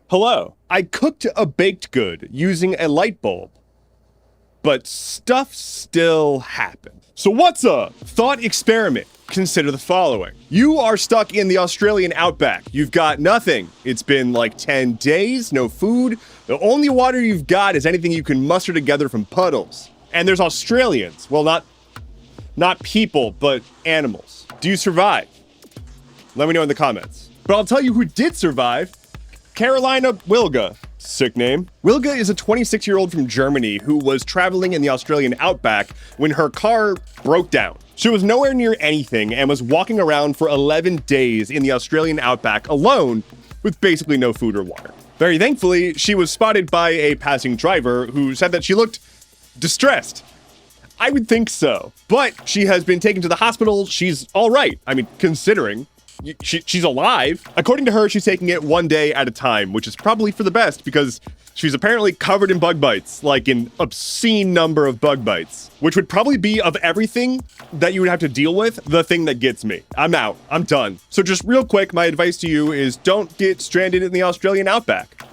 Hello, I cooked a baked good using a light bulb, but stuff still happened. So what's a thought experiment? Consider the following. You are stuck in the Australian outback. You've got nothing. It's been like 10 days, no food. The only water you've got is anything you can muster together from puddles. And there's Australians. Well, not people, but animals. Do you survive? Let me know in the comments. But I'll tell you who did survive. Carolina Wilga. Sick name. Wilga is a 26-year-old from Germany who was traveling in the Australian outback when her car broke down. She was nowhere near anything and was walking around for 11 days in the Australian outback alone with basically no food or water. Very thankfully, she was spotted by a passing driver who said that she looked distressed. I would think so, but she has been taken to the hospital. She's all right. I mean, considering she's alive. According to her, she's taking it one day at a time, which is probably for the best because she's apparently covered in bug bites, like an obscene number of bug bites, which would probably be, of everything that you would have to deal with, the thing that gets me. I'm out. I'm done. So just real quick, my advice to you is don't get stranded in the Australian outback.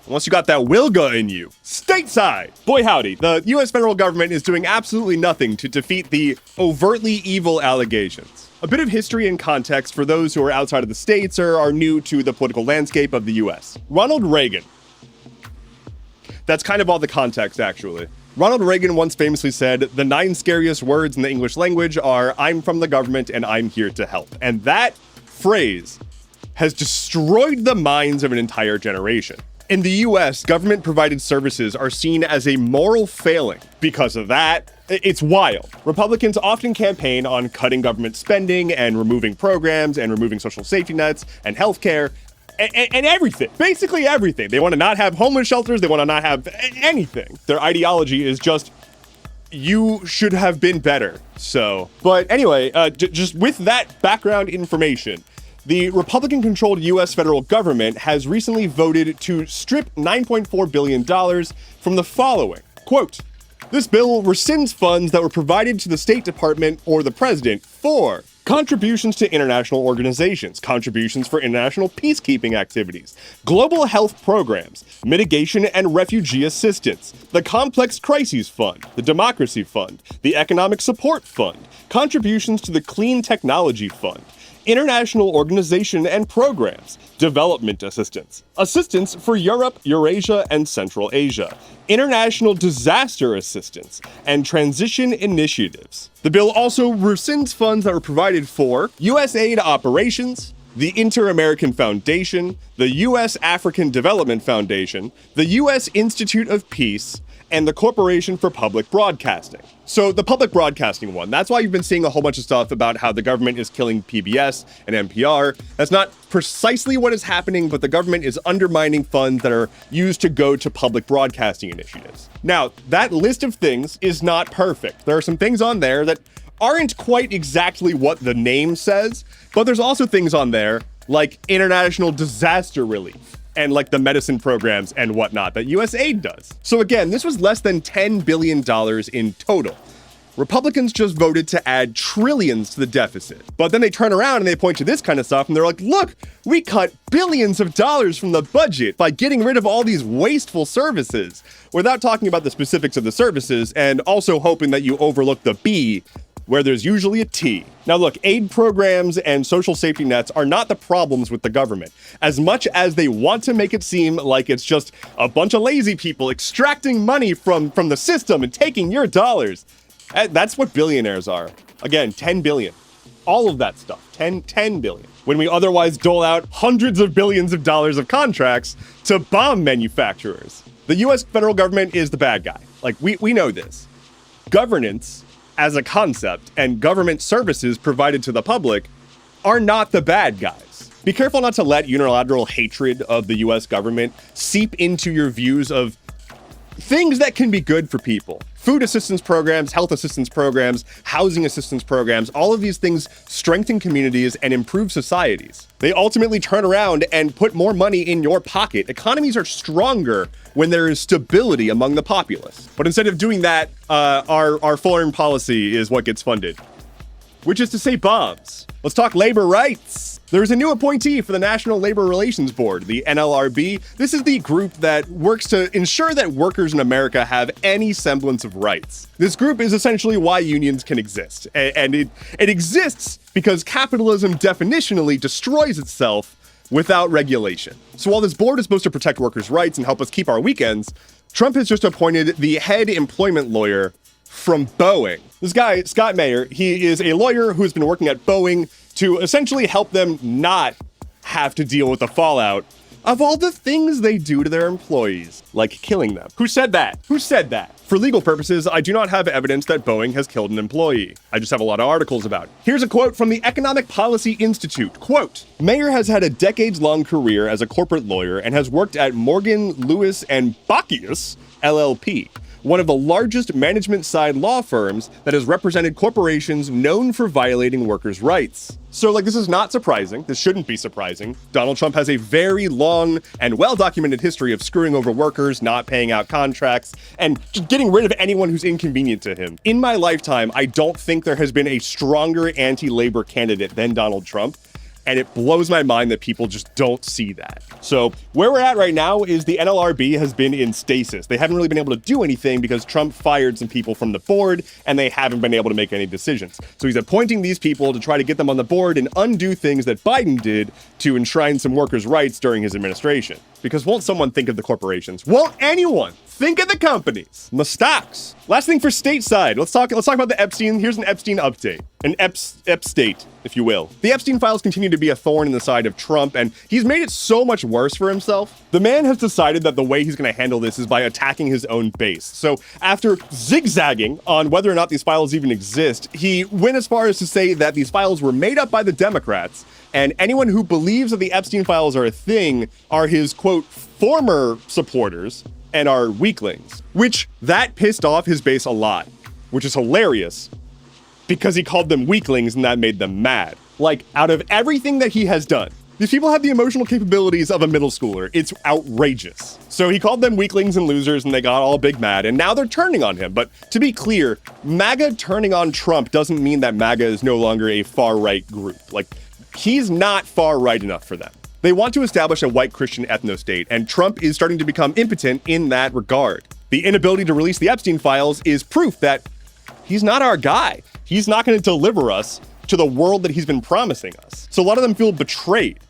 Unless you got that Wilga in you. Stateside! Boy howdy, the US federal government is doing absolutely nothing to defeat the overtly evil allegations. A bit of history and context for those who are outside of the States or are new to the political landscape of the US. Ronald Reagan. That's kind of all the context, actually. Ronald Reagan once famously said, "The 9 scariest words in the English language are, 'I'm from the government and I'm here to help.'" And that phrase has destroyed the minds of an entire generation. In the US, government-provided services are seen as a moral failing. Because of that, it's wild. Republicans often campaign on cutting government spending and removing programs and removing social safety nets and healthcare and everything. Basically everything. They want to not have homeless shelters. They want to not have anything. Their ideology is just, you should have been better. So, but anyway, just with that background information, the Republican-controlled U.S. federal government has recently voted to strip $9.4 billion from the following. Quote, "This bill rescinds funds that were provided to the State Department or the President for contributions to international organizations, contributions for international peacekeeping activities, global health programs, mitigation and refugee assistance, the Complex Crises Fund, the Democracy Fund, the Economic Support Fund, contributions to the Clean Technology Fund, international organization and programs, development assistance, assistance for Europe, Eurasia, and Central Asia, international disaster assistance, and transition initiatives." The bill also rescinds funds that were provided for USAID operations, the Inter-American Foundation, the U.S. African Development Foundation, the U.S. Institute of Peace, and the Corporation for Public Broadcasting. So the public broadcasting one, that's why you've been seeing a whole bunch of stuff about how the government is killing PBS and NPR. That's not precisely what is happening, but the government is undermining funds that are used to go to public broadcasting initiatives. Now, that list of things is not perfect. There are some things on there that aren't quite exactly what the name says, but there's also things on there like international disaster relief and like the medicine programs and whatnot that USAID does. So again, this was less than $10 billion in total. Republicans just voted to add trillions to the deficit. But then they turn around and they point to this kind of stuff and they're like, look, we cut billions of dollars from the budget by getting rid of all these wasteful services, without talking about the specifics of the services and also hoping that you overlook the B, where there's usually a T. Now look, aid programs and social safety nets are not the problems with the government, as much as they want to make it seem like it's just a bunch of lazy people extracting money from the system and taking your dollars. That's what billionaires are. Again, 10 billion. All of that stuff, 10 billion. When we otherwise dole out hundreds of billions of dollars of contracts to bomb manufacturers. The US federal government is the bad guy. Like, we know this. Governance as a concept and government services provided to the public are not the bad guys. Be careful not to let unilateral hatred of the US government seep into your views of things that can be good for people. Food assistance programs, health assistance programs, housing assistance programs, all of these things strengthen communities and improve societies. They ultimately turn around and put more money in your pocket. Economies are stronger when there is stability among the populace. But instead of doing that, our foreign policy is what gets funded, which is to say bombs. Let's talk labor rights. There's a new appointee for the National Labor Relations Board, the NLRB. This is the group that works to ensure that workers in America have any semblance of rights. This group is essentially why unions can exist. And it exists because capitalism definitionally destroys itself without regulation. So while this board is supposed to protect workers' rights and help us keep our weekends, Trump has just appointed the head employment lawyer from Boeing. This guy, Scott Mayer, he is a lawyer who's been working at Boeing to essentially help them not have to deal with the fallout of all the things they do to their employees, like killing them. Who said that? Who said that? For legal purposes, I do not have evidence that Boeing has killed an employee. I just have a lot of articles about it. Here's a quote from the Economic Policy Institute. Quote, Mayer has had a decades-long career as a corporate lawyer and has worked at Morgan, Lewis, and Bockius, LLP, one of the largest management-side law firms that has represented corporations known for violating workers' rights. So, this is not surprising. This shouldn't be surprising. Donald Trump has a very long and well-documented history of screwing over workers, not paying out contracts, and just getting rid of anyone who's inconvenient to him. In my lifetime, I don't think there has been a stronger anti-labor candidate than Donald Trump. And it blows my mind that people just don't see that. So where we're at right now is the NLRB has been in stasis. They haven't really been able to do anything because Trump fired some people from the board and they haven't been able to make any decisions. So he's appointing these people to try to get them on the board and undo things that Biden did to enshrine some workers' rights during his administration. Because won't someone think of the corporations? Won't anyone think of the companies? My stocks. Last thing for Stateside. Let's talk about the Epstein. Here's an Epstein update. An Ep-state, if you will. The Epstein files continue to be a thorn in the side of Trump, and he's made it so much worse for himself. The man has decided that the way he's going to handle this is by attacking his own base. So after zigzagging on whether or not these files even exist, he went as far as to say that these files were made up by the Democrats, and anyone who believes that the Epstein files are a thing are his, quote, former supporters and are weaklings. Which, that pissed off his base a lot, which is hilarious because he called them weaklings and that made them mad. Out of everything that he has done, these people have the emotional capabilities of a middle schooler. It's outrageous. So he called them weaklings and losers and they got all big mad and now they're turning on him. But to be clear, MAGA turning on Trump doesn't mean that MAGA is no longer a far-right group. He's not far-right enough for them. They want to establish a white Christian ethno-state, and Trump is starting to become impotent in that regard. The inability to release the Epstein files is proof that he's not our guy. He's not going to deliver us to the world that he's been promising us. So a lot of them feel betrayed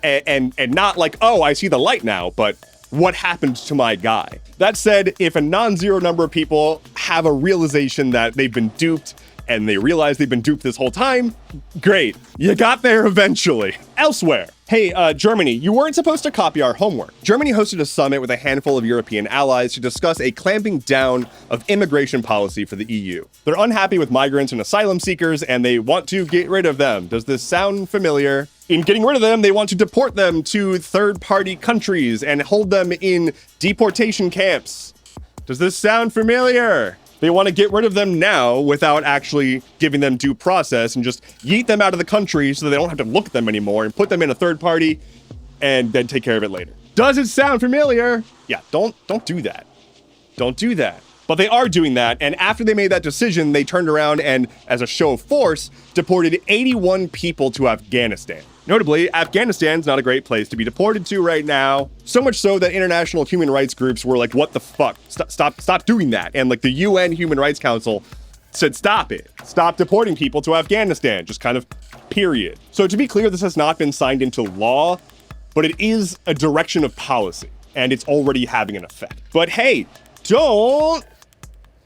and not oh, I see the light now, but what happened to my guy? That said, if a non-zero number of people have a realization that they've been duped and they realize they've been duped this whole time, great. You got there eventually. Elsewhere. Hey, Germany, you weren't supposed to copy our homework. Germany hosted a summit with a handful of European allies to discuss a clamping down of immigration policy for the EU. They're unhappy with migrants and asylum seekers, and they want to get rid of them. Does this sound familiar? In getting rid of them, they want to deport them to third-party countries and hold them in deportation camps. Does this sound familiar? They want to get rid of them now without actually giving them due process and just yeet them out of the country so that they don't have to look at them anymore and put them in a third party and then take care of it later. Does it sound familiar? Yeah, don't do that. Don't do that. But they are doing that, and after they made that decision, they turned around and, as a show of force, deported 81 people to Afghanistan. Notably, Afghanistan's not a great place to be deported to right now. So much so that international human rights groups were like, what the fuck? Stop doing that. And the UN Human Rights Council said, stop it. Stop deporting people to Afghanistan. Just kind of period. So to be clear, this has not been signed into law, but it is a direction of policy, and it's already having an effect. But hey, don't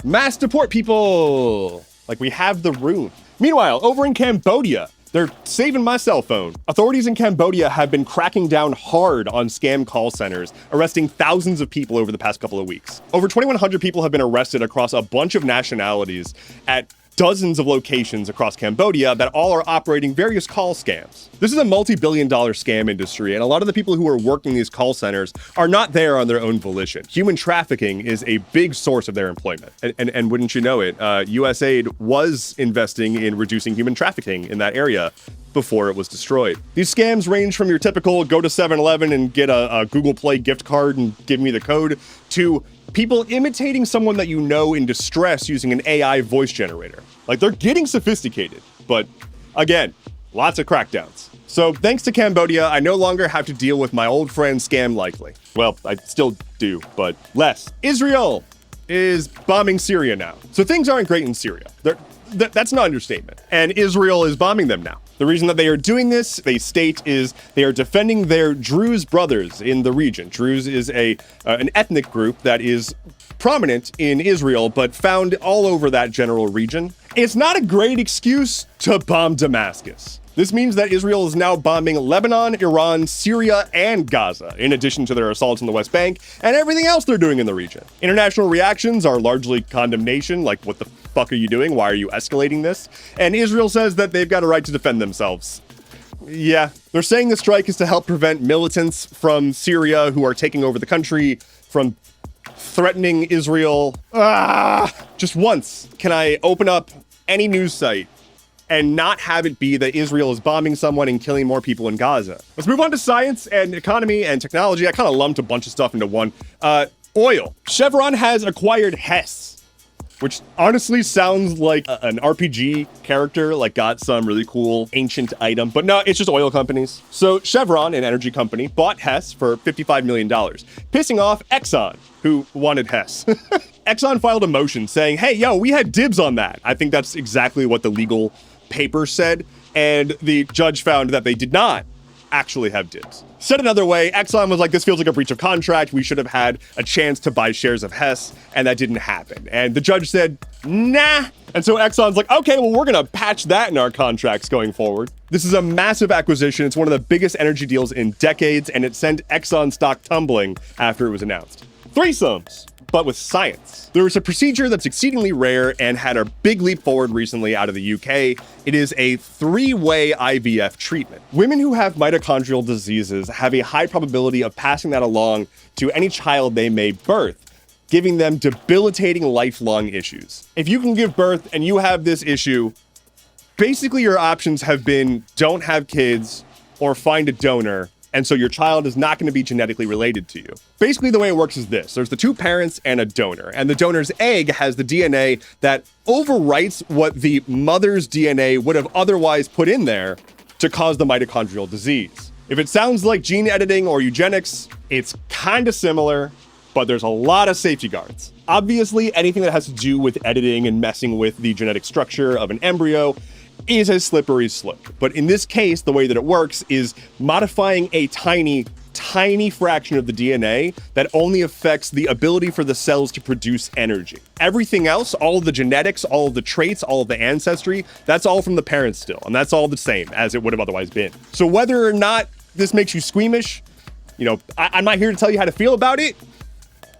mass deport people. We have the room. Meanwhile, over in Cambodia, they're saving my cell phone. Authorities in Cambodia have been cracking down hard on scam call centers, arresting thousands of people over the past couple of weeks. Over 2,100 people have been arrested across a bunch of nationalities at dozens of locations across Cambodia that all are operating various call scams. This is a multi-billion-dollar scam industry, and a lot of the people who are working these call centers are not there on their own volition. Human trafficking is a big source of their employment. And wouldn't you know it, USAID was investing in reducing human trafficking in that area before it was destroyed. These scams range from your typical go to 7-Eleven and get a Google Play gift card and give me the code to people imitating someone that you know in distress using an AI voice generator. They're getting sophisticated, but again, Lots of crackdowns. So thanks to Cambodia, I no longer have to deal with my old friend Scam Likely. Well, I still do, but less. Israel is bombing Syria now. So things aren't great in Syria. That's not an understatement. And Israel is bombing them now. The reason that they are doing this, they state, is they are defending their Druze brothers in the region. Druze is an ethnic group that is prominent in Israel, but found all over that general region. It's not a great excuse to bomb Damascus. This means that Israel is now bombing Lebanon, Iran, Syria, and Gaza, in addition to their assaults in the West Bank and everything else they're doing in the region. International reactions are largely condemnation, like, what the fuck are you doing? Why are you escalating this? And Israel says that they've got a right to defend themselves. Yeah, they're saying the strike is to help prevent militants from Syria who are taking over the country from threatening Israel. Just once can I open up any news site and not have it be that Israel is bombing someone and killing more people in Gaza. Let's move on to science and economy and technology. I kind of lumped a bunch of stuff into one. Oil. Chevron has acquired Hess, which honestly sounds like an RPG character, like got some really cool ancient item, but no, it's just oil companies. So Chevron, an energy company, bought Hess for $55 million, pissing off Exxon, who wanted Hess. Exxon filed a motion saying, hey, yo, we had dibs on that. I think that's exactly what the legal paper said, and the judge found that they did not actually have dibs. Said another way, Exxon was like, this feels like a breach of contract. We should have had a chance to buy shares of Hess, and that didn't happen. And the judge said, nah. And so Exxon's like, okay, well, we're gonna patch that in our contracts going forward. This is a massive acquisition. It's one of the biggest energy deals in decades, and it sent Exxon stock tumbling after it was announced. Threesomes, but with science. There was a procedure that's exceedingly rare and had a big leap forward recently out of the UK. It is a 3-way IVF treatment. Women who have mitochondrial diseases have a high probability of passing that along to any child they may birth, giving them debilitating lifelong issues. If you can give birth and you have this issue, basically your options have been don't have kids or find a donor, and so your child is not going to be genetically related to you. Basically, the way it works is this. There's the two parents and a donor, and the donor's egg has the DNA that overwrites what the mother's DNA would have otherwise put in there to cause the mitochondrial disease. If it sounds like gene editing or eugenics, it's kind of similar, but there's a lot of safety guards. Obviously, anything that has to do with editing and messing with the genetic structure of an embryo is a slippery slope. But in this case, the way that it works is modifying a tiny fraction of the DNA that only affects the ability for the cells to produce energy. Everything else, all of the genetics, all of the traits, all of the ancestry, that's all from the parents still, and that's all the same as it would have otherwise been. So whether or not this makes you squeamish, I'm not here to tell you how to feel about it,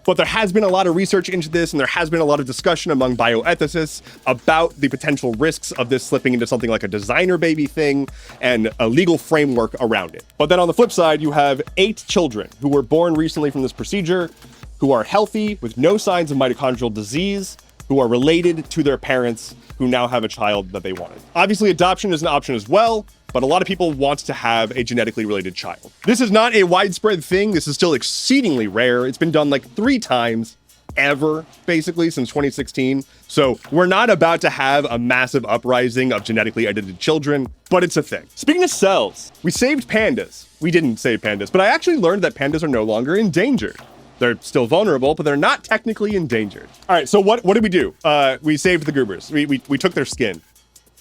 but there has been a lot of research into this, and there has been a lot of discussion among bioethicists about the potential risks of this slipping into something like a designer baby thing and a legal framework around it. But then on the flip side, you have 8 children who were born recently from this procedure, who are healthy with no signs of mitochondrial disease, who are related to their parents, who now have a child that they wanted. Obviously, adoption is an option as well, but a lot of people want to have a genetically related child. This is not a widespread thing. This is still exceedingly rare. It's been done like 3 times ever, basically, since 2016. So we're not about to have a massive uprising of genetically edited children, but it's a thing. Speaking of cells, we saved pandas. We didn't save pandas, but I actually learned that pandas are no longer endangered. They're still vulnerable, but they're not technically endangered. All right, so what did we do? We saved the goobers. We took their skin.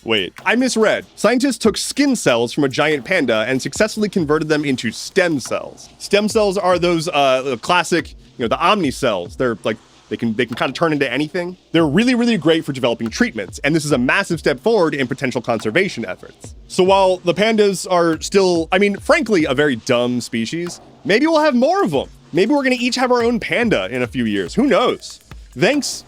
Wait, I misread. Scientists took skin cells from a giant panda and successfully converted them into stem cells. Stem cells are those classic, the omni cells. They're like, they can kind of turn into anything. They're really, really great for developing treatments, and this is a massive step forward in potential conservation efforts. So while the pandas are still, frankly, a very dumb species, maybe we'll have more of them. Maybe we're gonna each have our own panda in a few years. Who knows? Thanks.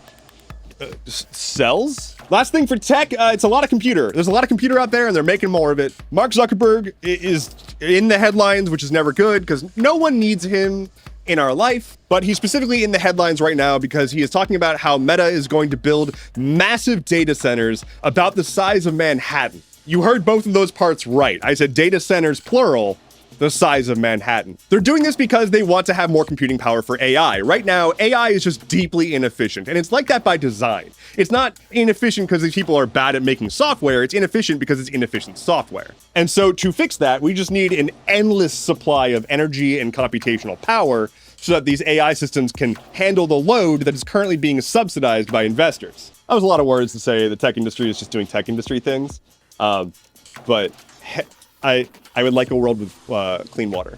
Cells? Last thing for tech, it's a lot of computer. There's a lot of computer out there and they're making more of it. Mark Zuckerberg is in the headlines, which is never good because no one needs him in our life, but he's specifically in the headlines right now because he is talking about how Meta is going to build massive data centers about the size of Manhattan. You heard both of those parts right. I said data centers plural, the size of Manhattan. They're doing this because they want to have more computing power for AI. Right now, AI is just deeply inefficient, and it's like that by design. It's not inefficient because these people are bad at making software, it's inefficient because it's inefficient software. And so to fix that, we just need an endless supply of energy and computational power so that these AI systems can handle the load that is currently being subsidized by investors. That was a lot of words to say the tech industry is just doing tech industry things, but I would like a world with clean water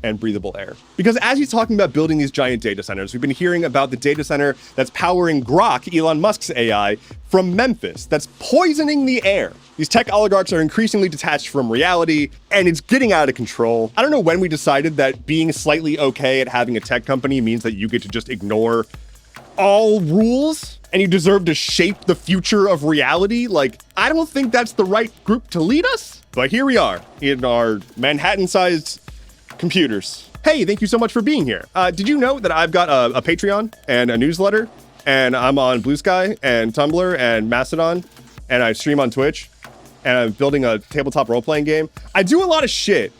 and breathable air. Because as he's talking about building these giant data centers, we've been hearing about the data center that's powering Grok, Elon Musk's AI, from Memphis, that's poisoning the air. These tech oligarchs are increasingly detached from reality, and it's getting out of control. I don't know when we decided that being slightly okay at having a tech company means that you get to just ignore all rules and you deserve to shape the future of reality. Like, I don't think that's the right group to lead us. But here we are in our Manhattan-sized computers. Hey, thank you so much for being here. Did you know that I've got a Patreon and a newsletter, and I'm on Blue Sky and Tumblr and Mastodon, and I stream on Twitch, and I'm building a tabletop role-playing game? I do a lot of shit.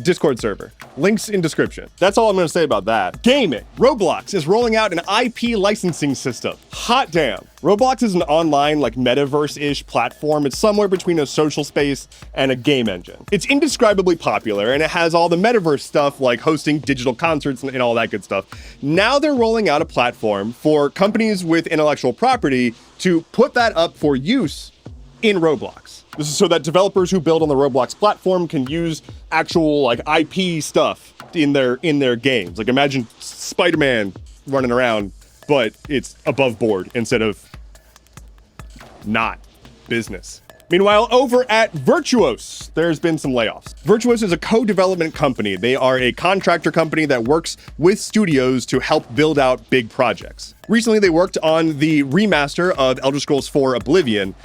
Discord server. Links in description. That's all I'm going to say about that. Gaming. Roblox is rolling out an IP licensing system. Hot damn. Roblox is an online, like, metaverse-ish platform. It's somewhere between a social space and a game engine. It's indescribably popular, and it has all the metaverse stuff, like hosting digital concerts and all that good stuff. Now they're rolling out a platform for companies with intellectual property to put that up for use in Roblox. This is so that developers who build on the Roblox platform can use actual, like, IP stuff in their games. Like, imagine Spider-Man running around, but it's above board instead of not business. Meanwhile, over at Virtuos, there's been some layoffs. Virtuos is a co-development company. They are a contractor company that works with studios to help build out big projects. Recently, they worked on the remaster of Elder Scrolls IV: Oblivion,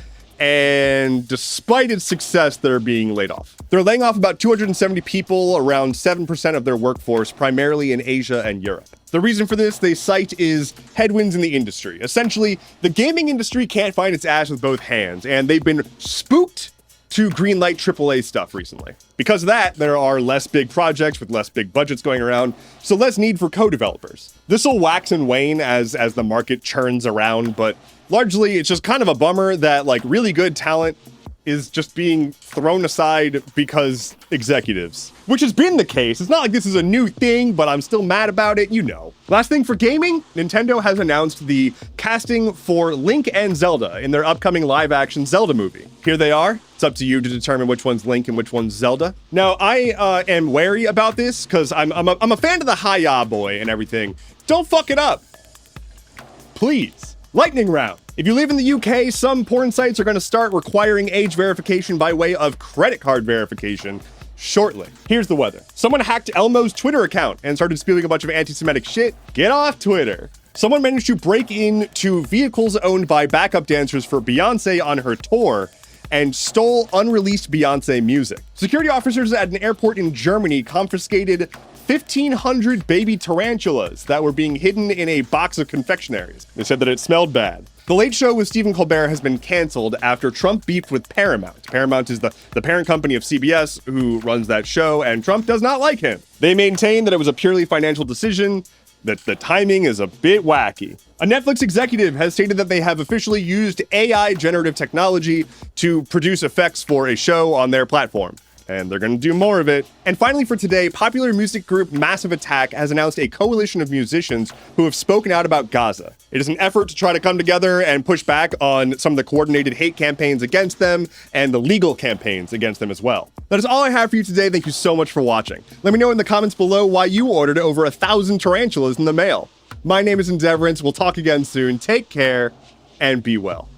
and despite its success, they're being laid off. They're laying off about 270 people, around 7% of their workforce, primarily in Asia and Europe. The reason for this, they cite, is headwinds in the industry. Essentially, the gaming industry can't find its ass with both hands, and they've been spooked to greenlight AAA stuff recently. Because of that, there are less big projects with less big budgets going around, so less need for co-developers. This will wax and wane as the market churns around, but largely it's just kind of a bummer that, like, really good talent is just being thrown aside because executives. Which has been the case. It's not like this is a new thing, but I'm still mad about it, you know. Last thing for gaming, Nintendo has announced the casting for Link and Zelda in their upcoming live-action Zelda movie. Here they are. It's up to you to determine which one's Link and which one's Zelda. Now, I am wary about this because I'm a fan of the Hi-Ya boy and everything. Don't fuck it up. Please. Lightning round. If you live in the UK, some porn sites are going to start requiring age verification by way of credit card verification shortly. Here's the weather. Someone hacked Elmo's Twitter account and started spewing a bunch of anti-Semitic shit. Get off Twitter. Someone managed to break into vehicles owned by backup dancers for Beyonce on her tour and stole unreleased Beyonce music. Security officers at an airport in Germany confiscated 1,500 baby tarantulas that were being hidden in a box of confectionaries. They said that it smelled bad. The Late Show with Stephen Colbert has been canceled after Trump beefed with Paramount. Paramount is the parent company of CBS, who runs that show, and Trump does not like him. They maintain that it was a purely financial decision, that the timing is a bit wacky. A Netflix executive has stated that they have officially used AI generative technology to produce effects for a show on their platform, and they're going to do more of it. And finally for today, popular music group Massive Attack has announced a coalition of musicians who have spoken out about Gaza. It is an effort to try to come together and push back on some of the coordinated hate campaigns against them and the legal campaigns against them as well. That is all I have for you today. Thank you so much for watching. Let me know in the comments below why you ordered over 1,000 tarantulas in the mail. My name is Endeavorance. We'll talk again soon. Take care and be well.